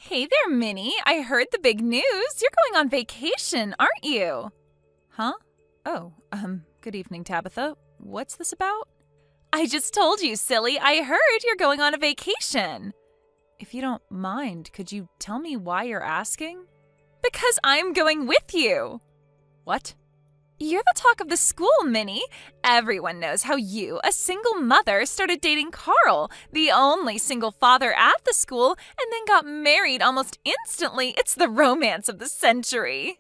Hey there, Minnie. I heard the big news. You're going on vacation, aren't you? Huh? Oh, good evening, Tabitha. What's this about? I just told you, silly. I heard you're going on a vacation. If you don't mind, could you tell me why you're asking? Because I'm going with you. What? You're the talk of the school, Minnie. Everyone knows how you, a single mother, started dating Carl, the only single father at the school, and then got married almost instantly. It's the romance of the century.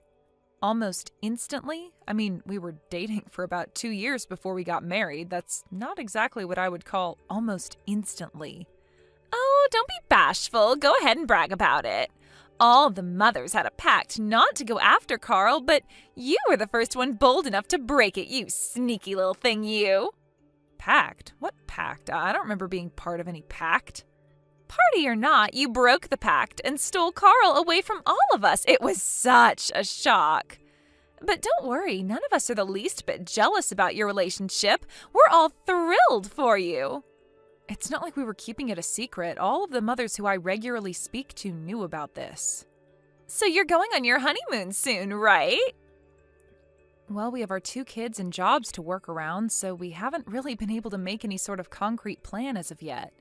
Almost instantly? I mean, we were dating for about 2 years before we got married. That's not exactly what I would call almost instantly. Oh, don't be bashful. Go ahead and brag about it. All the mothers had a pact not to go after Carl, but you were the first one bold enough to break it, you sneaky little thing, you. Pact? What pact? I don't remember being part of any pact. Party or not, you broke the pact and stole Carl away from all of us. It was such a shock. But don't worry, none of us are the least bit jealous about your relationship. We're all thrilled for you. It's not like we were keeping it a secret. All of the mothers who I regularly speak to knew about this. So you're going on your honeymoon soon, right? Well, we have our 2 kids and jobs to work around, so we haven't really been able to make any sort of concrete plan as of yet.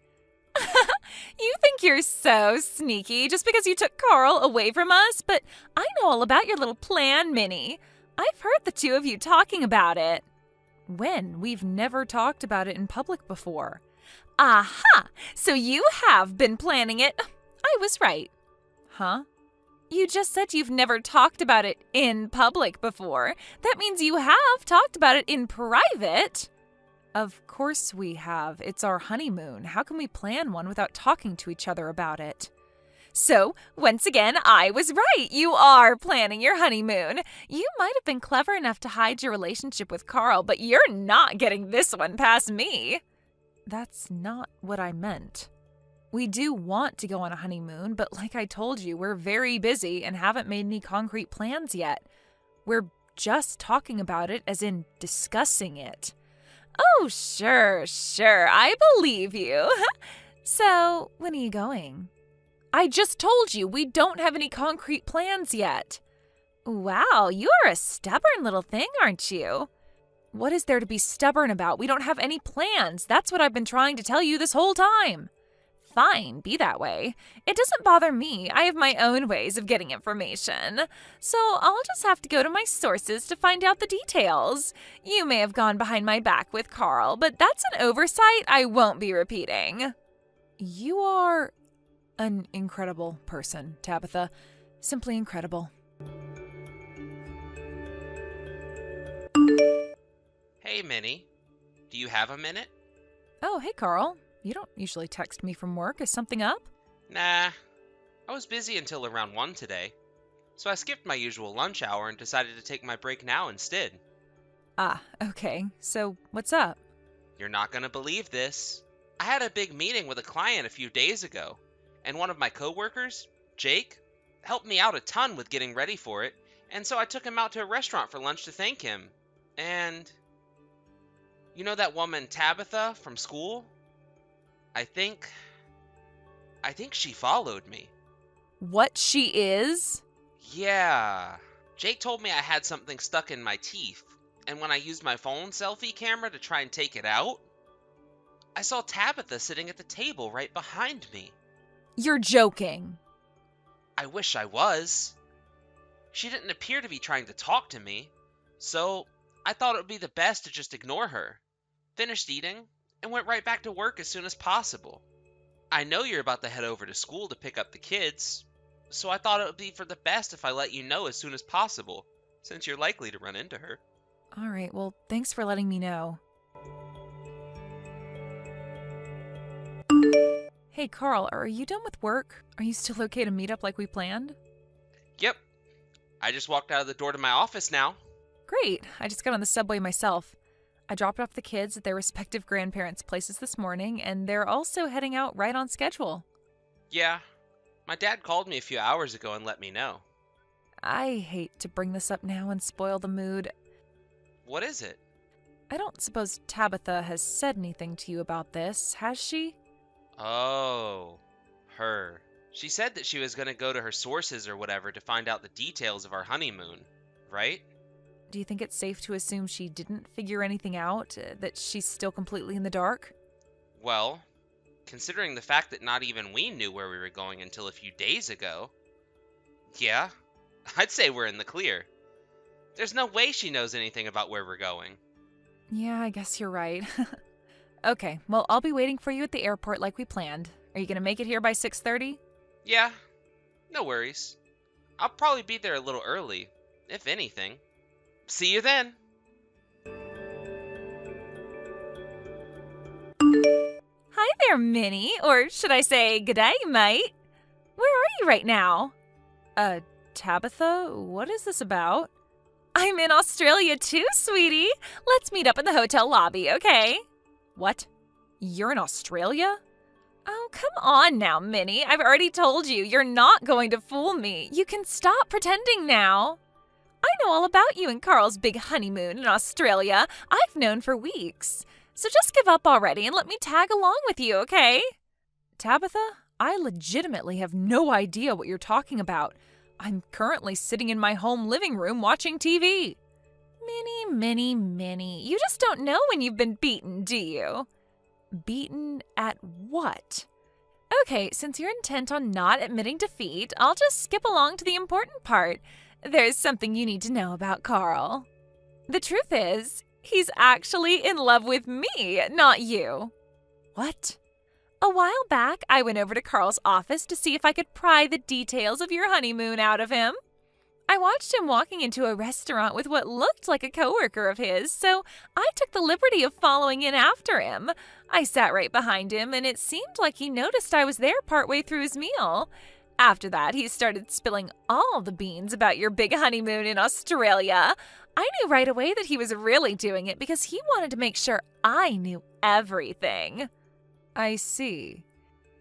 You think you're so sneaky just because you took Carl away from us, but I know all about your little plan, Minnie. I've heard the 2 of you talking about it. When? We've never talked about it in public before. Aha! So you have been planning it. I was right. Huh? You just said you've never talked about it in public before. That means you have talked about it in private. Of course we have. It's our honeymoon. How can we plan one without talking to each other about it? So, once again, I was right. You are planning your honeymoon. You might have been clever enough to hide your relationship with Carl, but you're not getting this one past me. That's not what I meant. We do want to go on a honeymoon, but like I told you, we're very busy and haven't made any concrete plans yet. We're just talking about it, as in discussing it. Oh, sure, I believe you. So, when are you going? I just told you we don't have any concrete plans yet. Wow, you are a stubborn little thing, aren't you? What is there to be stubborn about? We don't have any plans. That's what I've been trying to tell you this whole time. Fine, be that way. It doesn't bother me. I have my own ways of getting information. So I'll just have to go to my sources to find out the details. You may have gone behind my back with Carl, but that's an oversight I won't be repeating. You are an incredible person, Tabitha. Simply incredible. Hey, Minnie. Do you have a minute? Oh, hey, Carl. You don't usually text me from work. Is something up? Nah. I was busy until around 1 today, so I skipped my usual lunch hour and decided to take my break now instead. Ah, okay. So, what's up? You're not gonna believe this. I had a big meeting with a client a few days ago, and one of my coworkers, Jake, helped me out a ton with getting ready for it, and so I took him out to a restaurant for lunch to thank him. And you know that woman Tabitha from school? I think she followed me. What she is? Yeah. Jake told me I had something stuck in my teeth, and when I used my phone selfie camera to try and take it out, I saw Tabitha sitting at the table right behind me. You're joking. I wish I was. She didn't appear to be trying to talk to me, so I thought it would be the best to just ignore her. Finished eating, and went right back to work as soon as possible. I know you're about to head over to school to pick up the kids, so I thought it would be for the best if I let you know as soon as possible, since you're likely to run into her. All right, well, thanks for letting me know. Hey, Carl, are you done with work? Are you still okay to meet up like we planned? Yep. I just walked out of the door to my office now. Great. I just got on the subway myself. I dropped off the kids at their respective grandparents' places this morning, and they're also heading out right on schedule. Yeah. My dad called me a few hours ago and let me know. I hate to bring this up now and spoil the mood. What is it? I don't suppose Tabitha has said anything to you about this, has she? Oh, her. She said that she was going to go to her sources or whatever to find out the details of our honeymoon, right? Do you think it's safe to assume she didn't figure anything out, that she's still completely in the dark? Well, considering the fact that not even we knew where we were going until a few days ago, yeah, I'd say we're in the clear. There's no way she knows anything about where we're going. Yeah, I guess you're right. Okay, well, I'll be waiting for you at the airport like we planned. Are you going to make it here by 6:30? Yeah, no worries. I'll probably be there a little early, if anything. See you then. Hi there, Minnie. Or should I say, g'day, mate. Where are you right now? Tabitha, what is this about? I'm in Australia too, sweetie. Let's meet up in the hotel lobby, okay? What? You're in Australia? Oh, come on now, Minnie. I've already told you, you're not going to fool me. You can stop pretending now. I know all about you and Carl's big honeymoon in Australia. I've known for weeks. So just give up already and let me tag along with you, okay? Tabitha, I legitimately have no idea what you're talking about. I'm currently sitting in my home living room watching TV. Minnie, you just don't know when you've been beaten, do you? Beaten at what? Okay, since you're intent on not admitting defeat, I'll just skip along to the important part. There's something you need to know about Carl. The truth is, he's actually in love with me, not you. What? A while back, I went over to Carl's office to see if I could pry the details of your honeymoon out of him. I watched him walking into a restaurant with what looked like a coworker of his, so I took the liberty of following in after him. I sat right behind him, and it seemed like he noticed I was there partway through his meal. After that, he started spilling all the beans about your big honeymoon in Australia. I knew right away that he was really doing it because he wanted to make sure I knew everything. I see.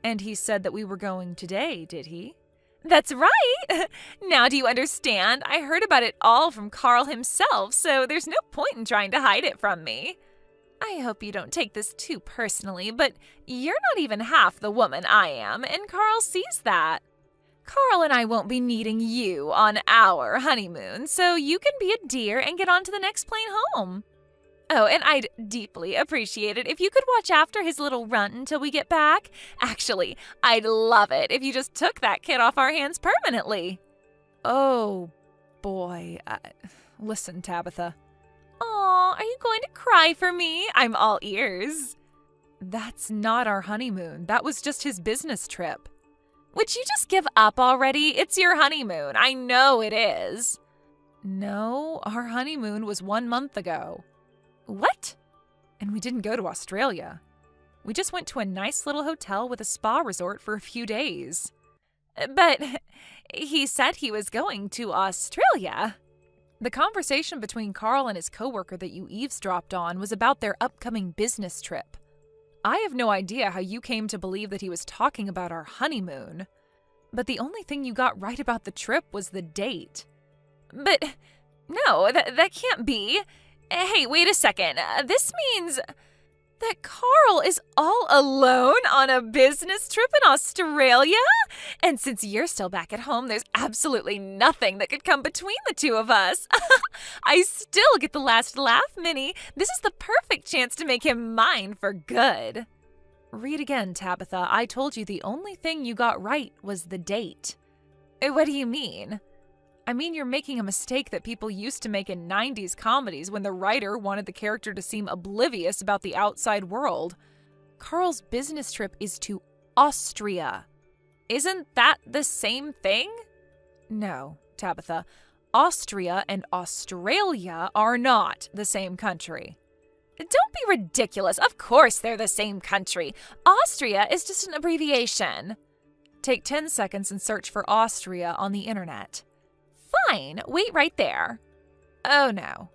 And he said that we were going today, did he? That's right! Now do you understand? I heard about it all from Carl himself, so there's no point in trying to hide it from me. I hope you don't take this too personally, but you're not even half the woman I am, and Carl sees that. Carl and I won't be needing you on our honeymoon, so you can be a dear and get on to the next plane home. Oh, and I'd deeply appreciate it if you could watch after his little runt until we get back. Actually, I'd love it if you just took that kid off our hands permanently. Oh, boy. Listen, Tabitha. Aw, are you going to cry for me? I'm all ears. That's not our honeymoon. That was just his business trip. Would you just give up already? It's your honeymoon. I know it is. No, our honeymoon was 1 month ago. What? And we didn't go to Australia. We just went to a nice little hotel with a spa resort for a few days. But he said he was going to Australia. The conversation between Carl and his coworker that you eavesdropped on was about their upcoming business trip. I have no idea how you came to believe that he was talking about our honeymoon. But the only thing you got right about the trip was the date. But no, that can't be. Hey, wait a second. This means that Carl is all alone on a business trip in Australia? And since you're still back at home, there's absolutely nothing that could come between the two of us. I still get the last laugh, Minnie. This is the perfect chance to make him mine for good. Read again, Tabitha. I told you the only thing you got right was the date. What do you mean? I mean, you're making a mistake that people used to make in 90s comedies when the writer wanted the character to seem oblivious about the outside world. Carl's business trip is to Austria. Isn't that the same thing? No, Tabitha. Austria and Australia are not the same country. Don't be ridiculous. Of course they're the same country. Austria is just an abbreviation. Take 10 seconds and search for Austria on the internet. Fine, wait right there. Oh no.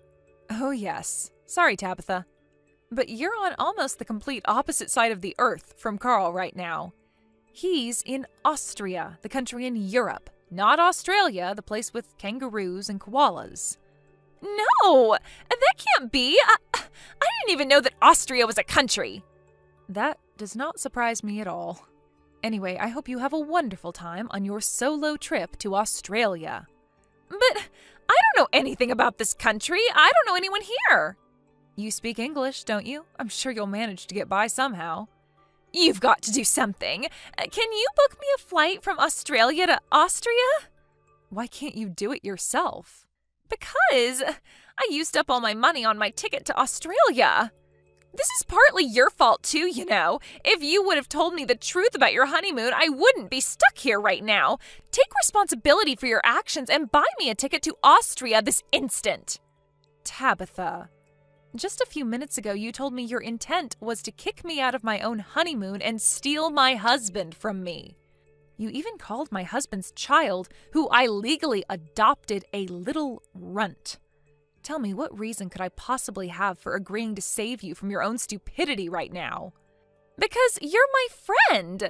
Oh yes. Sorry, Tabitha. But you're on almost the complete opposite side of the earth from Carl right now. He's in Austria, the country in Europe, not Australia, the place with kangaroos and koalas. No, that can't be. I didn't even know that Austria was a country. That does not surprise me at all. Anyway, I hope you have a wonderful time on your solo trip to Australia. But I don't know anything about this country. I don't know anyone here. You speak English, don't you? I'm sure you'll manage to get by somehow. You've got to do something. Can you book me a flight from Australia to Austria? Why can't you do it yourself? Because I used up all my money on my ticket to Australia. This is partly your fault too, you know. If you would have told me the truth about your honeymoon, I wouldn't be stuck here right now. Take responsibility for your actions and buy me a ticket to Austria this instant. Tabitha, just a few minutes ago you told me your intent was to kick me out of my own honeymoon and steal my husband from me. You even called my husband's child, who I legally adopted, a little runt. Tell me, what reason could I possibly have for agreeing to save you from your own stupidity right now? Because you're my friend.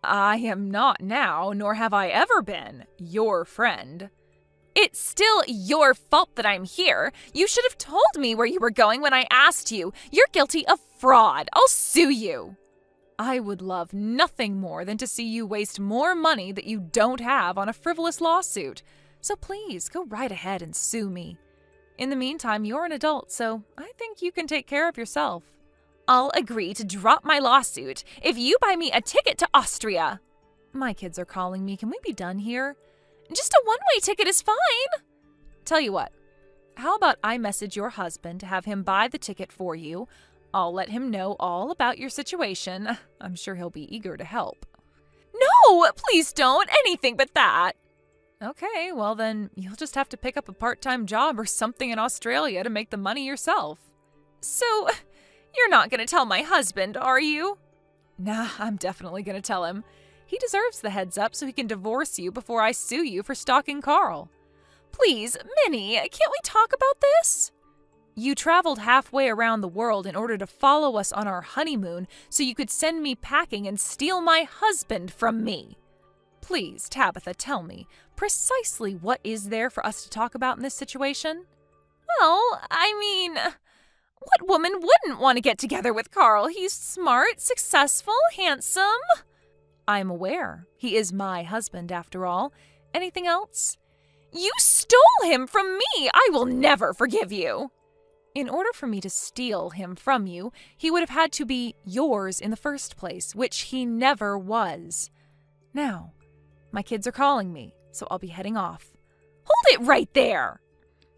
I am not now, nor have I ever been, your friend. It's still your fault that I'm here. You should have told me where you were going when I asked you. You're guilty of fraud. I'll sue you. I would love nothing more than to see you waste more money that you don't have on a frivolous lawsuit. So please, go right ahead and sue me. In the meantime, you're an adult, so I think you can take care of yourself. I'll agree to drop my lawsuit if you buy me a ticket to Austria. My kids are calling me. Can we be done here? Just a one-way ticket is fine. Tell you what, how about I message your husband to have him buy the ticket for you? I'll let him know all about your situation. I'm sure he'll be eager to help. No, please don't. Anything but that. Okay, well then, you'll just have to pick up a part-time job or something in Australia to make the money yourself. So, you're not going to tell my husband, are you? Nah, I'm definitely going to tell him. He deserves the heads up so he can divorce you before I sue you for stalking Carl. Please, Minnie, can't we talk about this? You traveled halfway around the world in order to follow us on our honeymoon so you could send me packing and steal my husband from me. Please, Tabitha, tell me, precisely what is there for us to talk about in this situation? Well, I mean, what woman wouldn't want to get together with Carl? He's smart, successful, handsome. I'm aware. He is my husband, after all. Anything else? You stole him from me! I will never forgive you! In order for me to steal him from you, he would have had to be yours in the first place, which he never was. Now, my kids are calling me, so I'll be heading off. Hold it right there!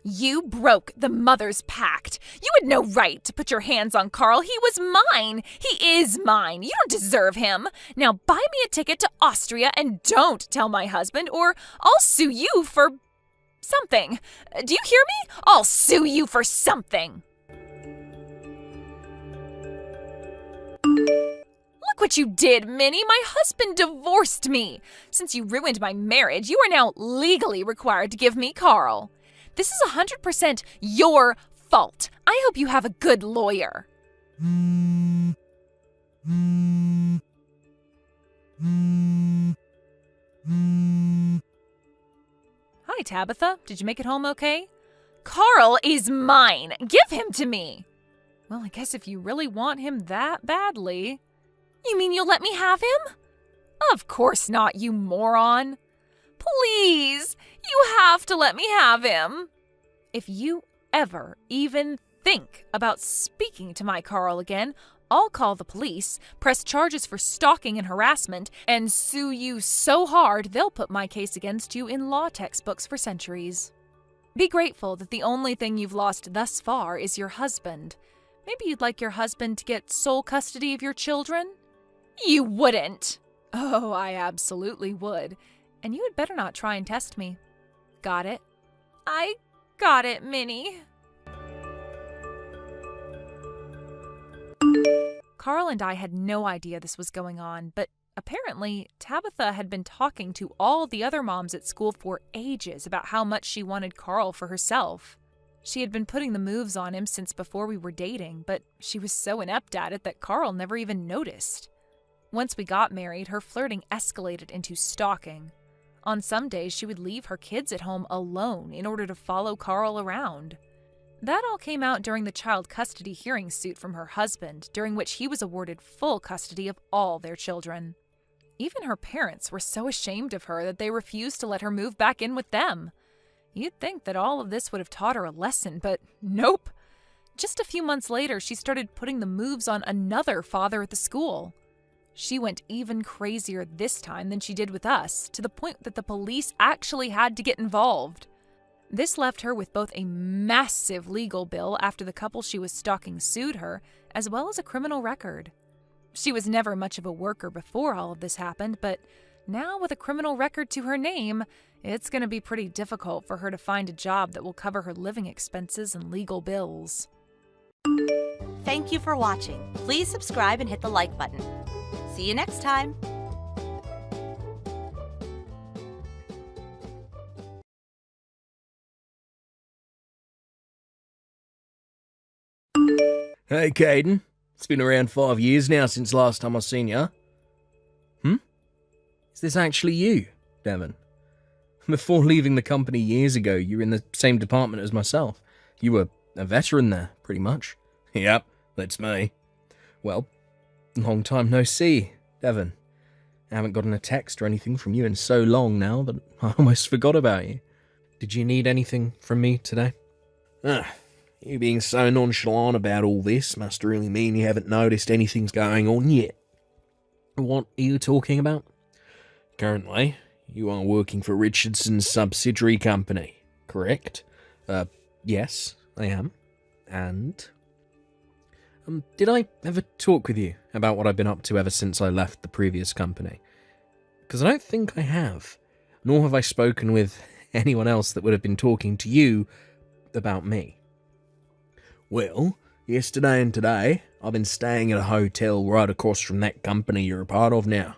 You broke the mother's pact. You had no right to put your hands on Carl. He was mine. He is mine. You don't deserve him. Now buy me a ticket to Austria and don't tell my husband, or I'll sue you for something. Do you hear me? I'll sue you for something. Look what you did, Minnie. My husband divorced me. Since you ruined my marriage, you are now legally required to give me Carl. This is 100% your fault. I hope you have a good lawyer. Hi, Tabitha. Did you make it home okay? Carl is mine. Give him to me. Well, I guess if you really want him that badly. You mean you'll let me have him? Of course not, you moron. Please, you have to let me have him. If you ever even think about speaking to my Carl again, I'll call the police, press charges for stalking and harassment, and sue you so hard they'll put my case against you in law textbooks for centuries. Be grateful that the only thing you've lost thus far is your husband. Maybe you'd like your husband to get sole custody of your children? You wouldn't. Oh, I absolutely would. And you had better not try and test me. Got it? I got it, Minnie. Carl and I had no idea this was going on, but apparently Tabitha had been talking to all the other moms at school for ages about how much she wanted Carl for herself. She had been putting the moves on him since before we were dating, but she was so inept at it that Carl never even noticed. Once we got married, her flirting escalated into stalking. On some days, she would leave her kids at home alone in order to follow Carl around. That all came out during the child custody hearing suit from her husband, during which he was awarded full custody of all their children. Even her parents were so ashamed of her that they refused to let her move back in with them. You'd think that all of this would have taught her a lesson, but nope. Just a few months later, she started putting the moves on another father at the school. She went even crazier this time than she did with us, to the point that the police actually had to get involved. This left her with both a massive legal bill after the couple she was stalking sued her, as well as a criminal record. She was never much of a worker before all of this happened, but now with a criminal record to her name, it's going to be pretty difficult for her to find a job that will cover her living expenses and legal bills. Thank you for watching. Please subscribe and hit the like button. See you next time. Hey, Caden. It's been around 5 years now since last time I seen ya. Is this actually you, Devon? Before leaving the company years ago, you were in the same department as myself. You were a veteran there, pretty much. Yep, that's me. Well, long time no see, Devon. I haven't gotten a text or anything from you in so long now that I almost forgot about you. Did you need anything from me today? You being so nonchalant about all this must really mean you haven't noticed anything's going on yet. What are you talking about? Currently, you are working for Richardson's subsidiary company, correct? Yes, I am. And? Did I ever talk with you about what I've been up to ever since I left the previous company? Because I don't think I have, nor have I spoken with anyone else that would have been talking to you about me. Well, yesterday and today, I've been staying at a hotel right across from that company you're a part of now.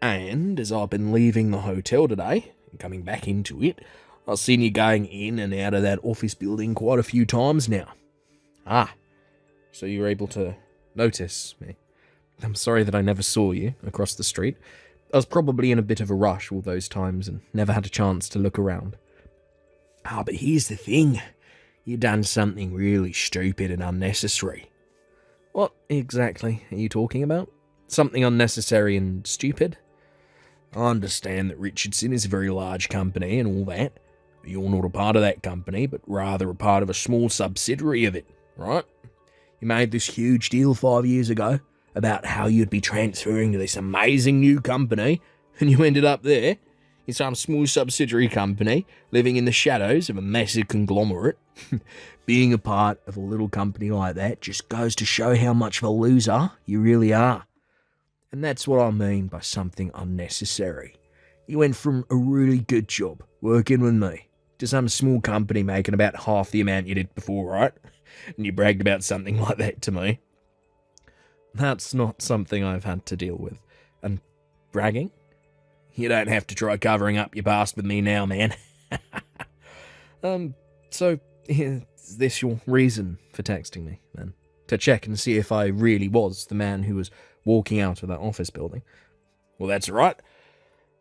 And as I've been leaving the hotel today, and coming back into it, I've seen you going in and out of that office building quite a few times now. So you were able to notice me. I'm sorry that I never saw you across the street. I was probably in a bit of a rush all those times and never had a chance to look around. But here's the thing. You done something really stupid and unnecessary. What exactly are you talking about? Something unnecessary and stupid? I understand that Richardson is a very large company and all that, but you're not a part of that company, but rather a part of a small subsidiary of it, right? You made this huge deal 5 years ago about how you'd be transferring to this amazing new company, and you ended up there in some small subsidiary company, living in the shadows of a massive conglomerate. Being a part of a little company like that just goes to show how much of a loser you really are. And that's what I mean by something unnecessary. You went from a really good job working with me to some small company making about half the amount you did before, right? And you bragged about something like that to me. That's not something I've had to deal with. And bragging? You don't have to try covering up your past with me now, man. So, is this your reason for texting me, then? To check and see if I really was the man who was walking out of that office building? Well, that's right.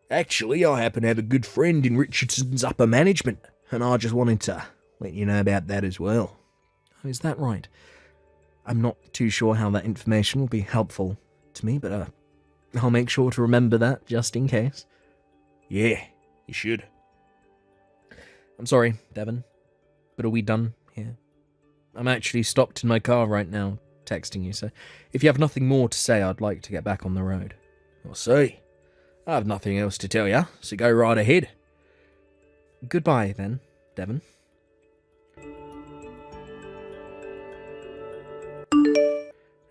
Actually, I happen to have a good friend in Richardson's upper management, and I just wanted to let you know about that as well. Oh, is that right? I'm not too sure how that information will be helpful to me, but I'll make sure to remember that just in case. Yeah, you should. I'm sorry, Devon, but are we done here? I'm actually stopped in my car right now, texting you, so if you have nothing more to say, I'd like to get back on the road. I'll see. I have nothing else to tell you, so go right ahead. Goodbye, then, Devon.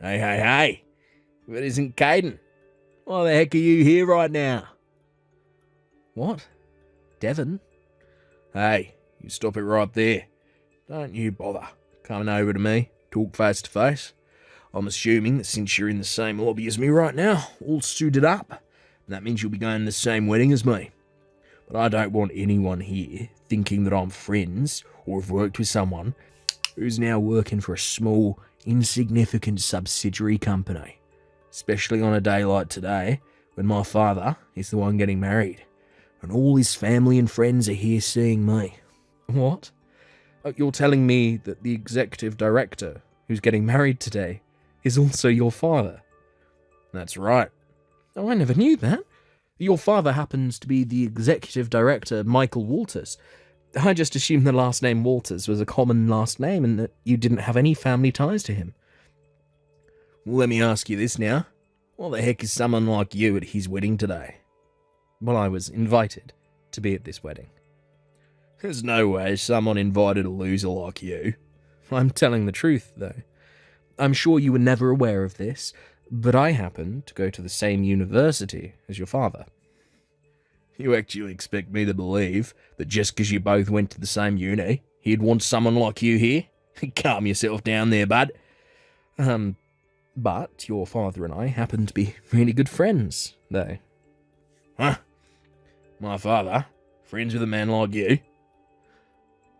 Hey, if it isn't Caden, why the heck are you here right now? What? Devon? Hey, you stop it right there. Don't you bother coming over to me, talk face to face. I'm assuming that since you're in the same lobby as me right now, all suited up, that means you'll be going to the same wedding as me. But I don't want anyone here thinking that I'm friends or have worked with someone who's now working for a small, insignificant subsidiary company. Especially on a day like today, when my father is the one getting married, and all his family and friends are here seeing me. What? You're telling me that the executive director who's getting married today is also your father? That's right. Oh, I never knew that. Your father happens to be the executive director, Michael Walters. I just assumed the last name Walters was a common last name and that you didn't have any family ties to him. Well, let me ask you this now. What the heck is someone like you at his wedding today? Well, I was invited to be at this wedding. There's no way someone invited a loser like you. I'm telling the truth, though. I'm sure you were never aware of this, but I happen to go to the same university as your father. You actually expect me to believe that just because you both went to the same uni, he'd want someone like you here? Calm yourself down there, bud. But your father and I happen to be really good friends, though. Huh? My father? Friends with a man like you?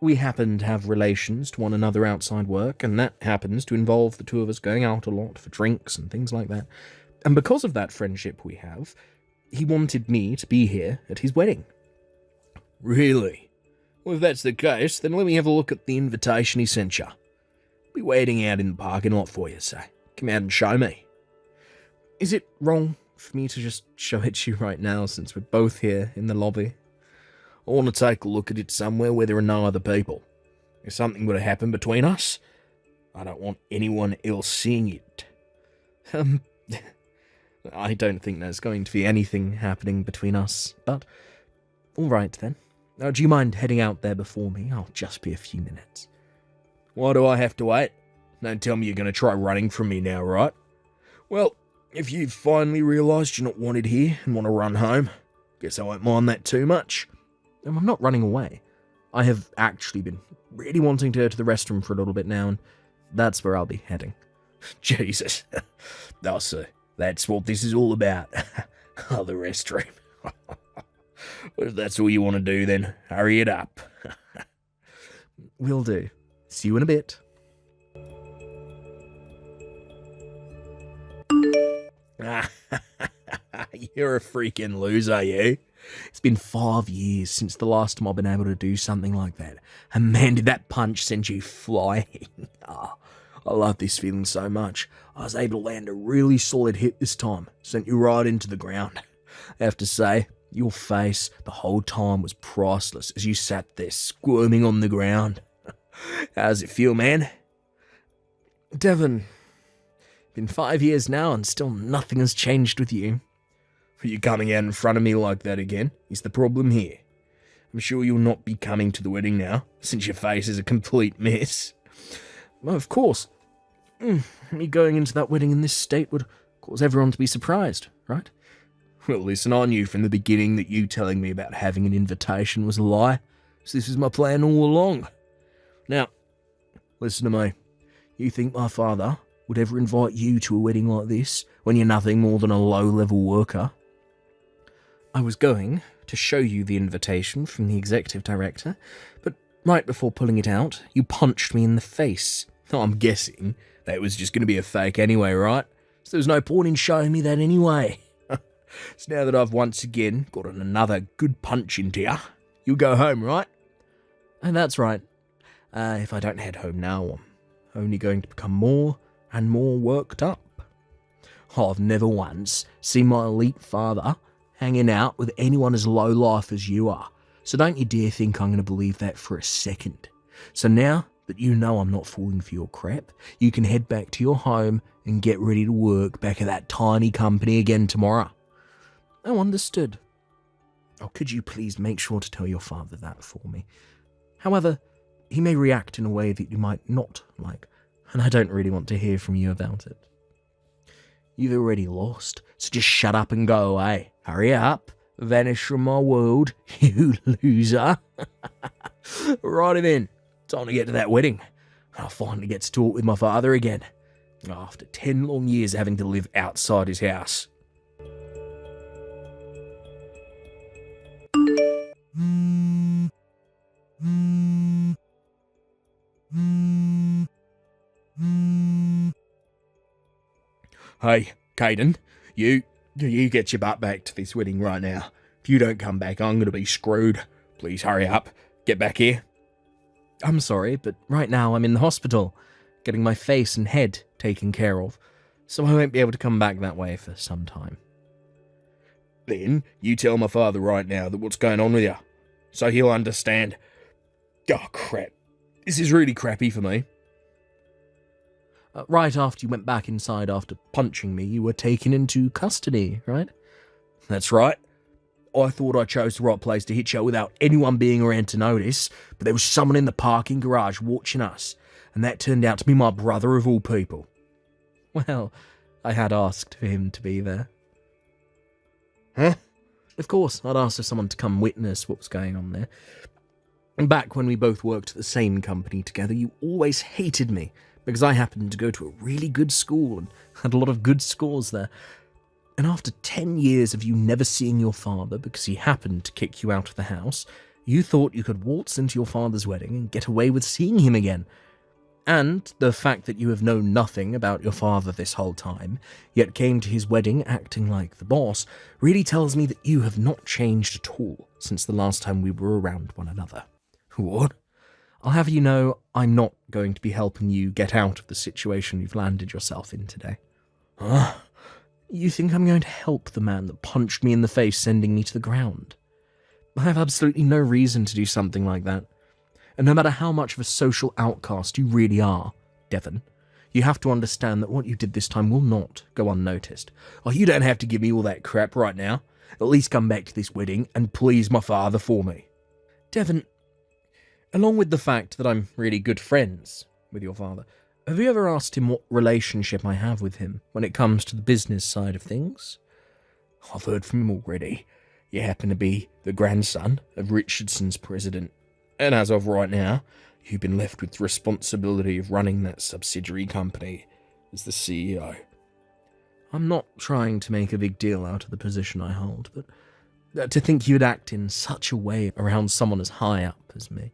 We happen to have relations to one another outside work, and that happens to involve the two of us going out a lot for drinks and things like that. And because of that friendship we have, he wanted me to be here at his wedding. Really? Well, if that's the case, then let me have a look at the invitation he sent you. I'll be waiting out in the parking lot for you, so come out and show me. Is it wrong for me to just show it to you right now, since we're both here in the lobby? I want to take a look at it somewhere where there are no other people. If something were to happen between us, I don't want anyone else seeing it. I don't think there's going to be anything happening between us, but alright then. Do you mind heading out there before me? I'll just be a few minutes. Why do I have to wait? Don't tell me you're going to try running from me now, right? Well, if you've finally realised you're not wanted here and want to run home, guess I won't mind that too much. I'm not running away. I have actually been really wanting to go to the restroom for a little bit now, and that's where I'll be heading. Jesus. Oh, so that's what this is all about. Oh, the restroom. Well, if that's all you want to do, then hurry it up. Will do. See you in a bit. You're a freaking loser, you. It's been 5 years since the last time I've been able to do something like that. And man, did that punch send you flying. Oh, I love this feeling so much. I was able to land a really solid hit this time. Sent you right into the ground. I have to say, your face the whole time was priceless as you sat there squirming on the ground. How does it feel, man? Devon, been 5 years now and still nothing has changed with you. Are you coming out in front of me like that again? Is the problem here? I'm sure you'll not be coming to the wedding now, since your face is a complete mess. Well, of course. Me going into that wedding in this state would cause everyone to be surprised, right? Well, listen, I knew from the beginning that you telling me about having an invitation was a lie, so this was my plan all along. Now, listen to me. You think my father would ever invite you to a wedding like this when you're nothing more than a low-level worker? I was going to show you the invitation from the executive director, but right before pulling it out, you punched me in the face. I'm guessing that was just going to be a fake anyway, right? So there's no point in showing me that anyway. So now that I've once again gotten another good punch into you, you'll go home, right? And that's right. If I don't head home now, I'm only going to become more and more worked up. I've never once seen my elite father hanging out with anyone as low-life as you are, so don't you dare think I'm going to believe that for a second. So now that you know I'm not falling for your crap, you can head back to your home and get ready to work back at that tiny company again tomorrow. Oh, understood. Oh, could you please make sure to tell your father that for me? However, he may react in a way that you might not like, and I don't really want to hear from you about it. You've already lost, so just shut up and go away. Hurry up, vanish from my world, you loser. Righty then, time to get to that wedding. I'll finally get to talk with my father again, after 10 long years having to live outside his house. Hey, Caden, you get your butt back to this wedding right now. If you don't come back, I'm going to be screwed. Please hurry up. Get back here. I'm sorry, but right now I'm in the hospital, getting my face and head taken care of, so I won't be able to come back that way for some time. Then you tell my father right now that what's going on with you, so he'll understand. Oh, crap. This is really crappy for me. Right after you went back inside after punching me, you were taken into custody, right? That's right. I thought I chose the right place to hit you without anyone being around to notice, but there was someone in the parking garage watching us, and that turned out to be my brother of all people. Well, I had asked for him to be there. Huh? Of course, I'd asked for someone to come witness what was going on there. And back when we both worked at the same company together, you always hated me, because I happened to go to a really good school and had a lot of good scores there. And after 10 years of you never seeing your father because he happened to kick you out of the house, you thought you could waltz into your father's wedding and get away with seeing him again. And the fact that you have known nothing about your father this whole time, yet came to his wedding acting like the boss, really tells me that you have not changed at all since the last time we were around one another. What? I'll have you know, I'm not going to be helping you get out of the situation you've landed yourself in today. Huh? You think I'm going to help the man that punched me in the face, sending me to the ground? I have absolutely no reason to do something like that. And no matter how much of a social outcast you really are, Devon, you have to understand that what you did this time will not go unnoticed. Oh, you don't have to give me all that crap right now. At least come back to this wedding and please my father for me. Devon, along with the fact that I'm really good friends with your father, have you ever asked him what relationship I have with him when it comes to the business side of things? I've heard from him already. You happen to be the grandson of Richardson's president, and as of right now, you've been left with the responsibility of running that subsidiary company as the CEO. I'm not trying to make a big deal out of the position I hold, but to think you'd act in such a way around someone as high up as me.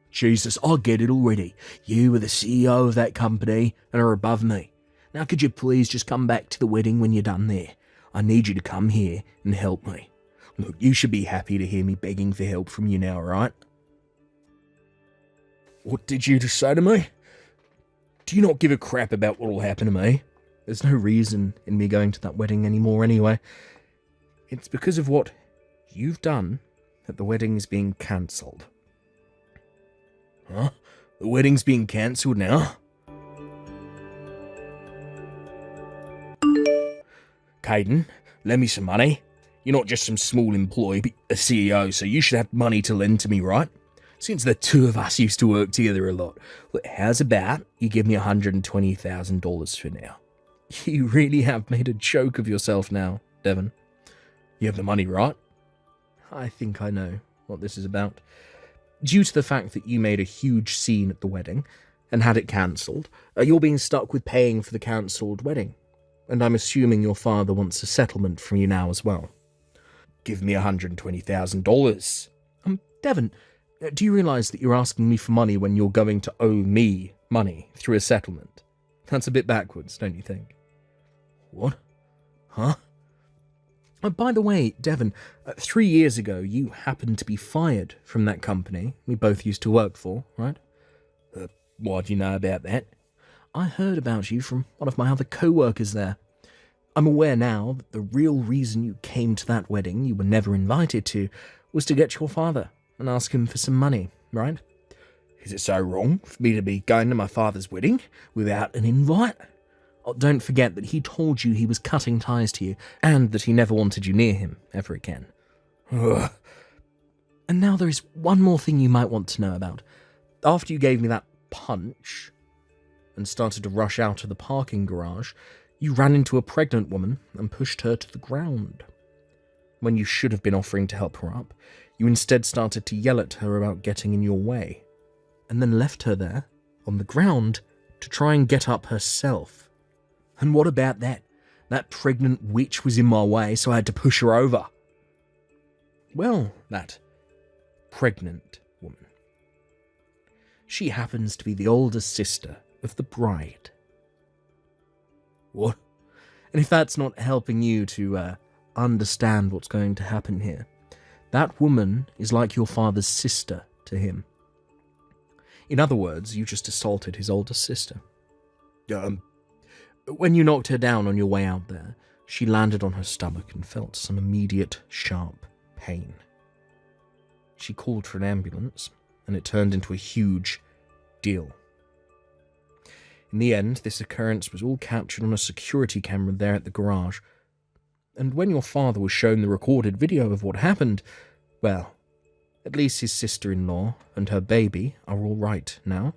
Jesus, I get it already. You are the CEO of that company and are above me. Now could you please just come back to the wedding when you're done there? I need you to come here and help me. Look, you should be happy to hear me begging for help from you now, right? What did you just say to me? Do you not give a crap about what will happen to me? There's no reason in me going to that wedding anymore anyway. It's because of what you've done that the wedding is being cancelled. Huh? The wedding's being cancelled now? Caden, lend me some money. You're not just some small employee, but a CEO, so you should have money to lend to me, right? Since the two of us used to work together a lot. Look, how's about you give me $120,000 for now? You really have made a joke of yourself now, Devon. You have the money, right? I think I know what this is about. Due to the fact that you made a huge scene at the wedding and had it cancelled, you're being stuck with paying for the cancelled wedding. And I'm assuming your father wants a settlement from you now as well. Give me $120,000. Devon, do you realise that you're asking me for money when you're going to owe me money through a settlement? That's a bit backwards, don't you think? What? Huh? By the way, Devon, 3 years ago, you happened to be fired from that company we both used to work for, right? Why do you know about that? I heard about you from one of my other co-workers there. I'm aware now that the real reason you came to that wedding you were never invited to was to get your father and ask him for some money, right? Is it so wrong for me to be going to my father's wedding without an invite? Oh, don't forget that he told you he was cutting ties to you, and that he never wanted you near him ever again. Ugh. And now there is one more thing you might want to know about. After you gave me that punch and started to rush out of the parking garage, you ran into a pregnant woman and pushed her to the ground. When you should have been offering to help her up, you instead started to yell at her about getting in your way, and then left her there, on the ground, to try and get up herself. And what about that? That pregnant witch was in my way, so I had to push her over. Well, that pregnant woman. She happens to be the older sister of the bride. What? And if that's not helping you to understand what's going to happen here, that woman is like your father's sister to him. In other words, you just assaulted his older sister. When you knocked her down on your way out there, She landed on her stomach and felt some immediate, sharp pain. She called for an ambulance, and it turned into a huge deal. In the end, this occurrence was all captured on a security camera there at the garage, and when your father was shown the recorded video of what happened, well, at least his sister-in-law and her baby are all right now.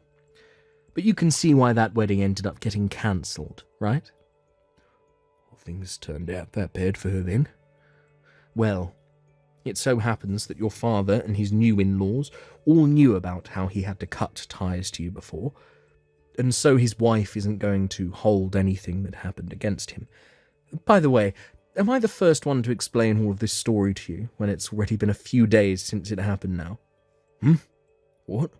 But you can see why that wedding ended up getting cancelled, right? Well, things turned out that bad for her then. Well, it so happens that your father and his new in-laws all knew about how he had to cut ties to you before, and so his wife isn't going to hold anything that happened against him. By the way, am I the first one to explain all of this story to you when it's already been a few days since it happened now? What?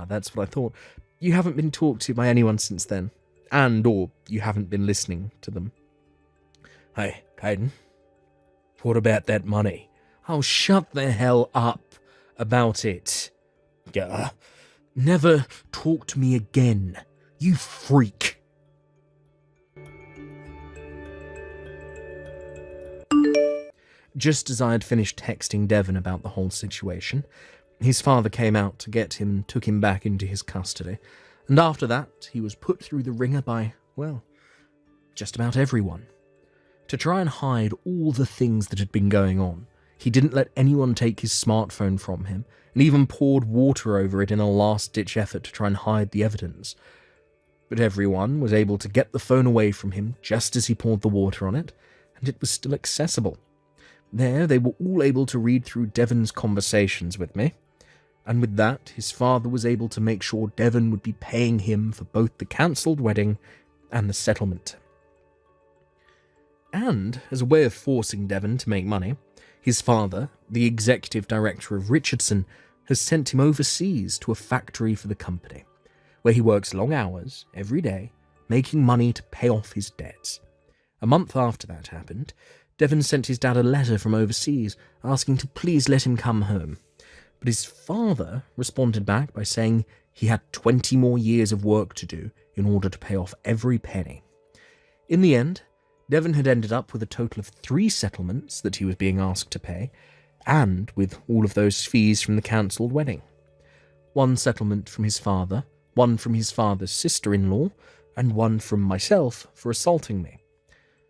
That's what I thought. You haven't been talked to by anyone since then, or you haven't been listening to them. Hey, Caden, what about that money? Oh, shut the hell up about it. Never talk to me again, you freak. Just as I had finished texting Devon about the whole situation, his father came out to get him and took him back into his custody, and after that he was put through the ringer by, well, just about everyone. To try and hide all the things that had been going on, he didn't let anyone take his smartphone from him, and even poured water over it in a last-ditch effort to try and hide the evidence. But everyone was able to get the phone away from him just as he poured the water on it, and it was still accessible. There, they were all able to read through Devon's conversations with me, and with that, his father was able to make sure Devon would be paying him for both the cancelled wedding and the settlement. And, as a way of forcing Devon to make money, his father, the executive director of Richardson, has sent him overseas to a factory for the company, where he works long hours every day, making money to pay off his debts. A month after that happened, Devon sent his dad a letter from overseas asking to please let him come home. But his father responded back by saying he had 20 more years of work to do in order to pay off every penny. In the end, Devon had ended up with a total of 3 settlements that he was being asked to pay, and with all of those fees from the cancelled wedding. 1 settlement from his father, 1 from his father's sister-in-law, and 1 from myself for assaulting me.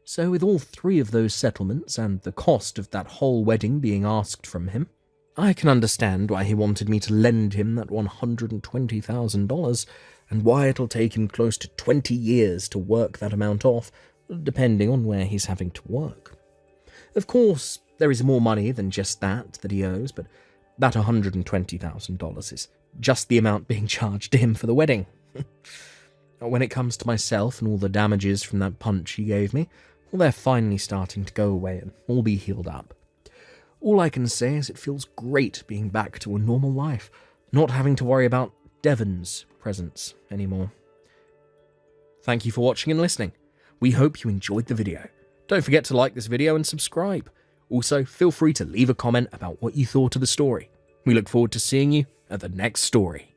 So with all 3 of those settlements and the cost of that whole wedding being asked from him, I can understand why he wanted me to lend him that $120,000, and why it'll take him close to 20 years to work that amount off, depending on where he's having to work. Of course, there is more money than just that he owes, but that $120,000 is just the amount being charged to him for the wedding. When it comes to myself and all the damages from that punch he gave me, well, they're finally starting to go away and all be healed up. All I can say is it feels great being back to a normal life, not having to worry about Devon's presence anymore. Thank you for watching and listening. We hope you enjoyed the video. Don't forget to like this video and subscribe. Also, feel free to leave a comment about what you thought of the story. We look forward to seeing you at the next story.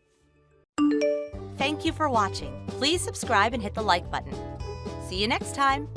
Thank you for watching. Please subscribe and hit the like button. See you next time.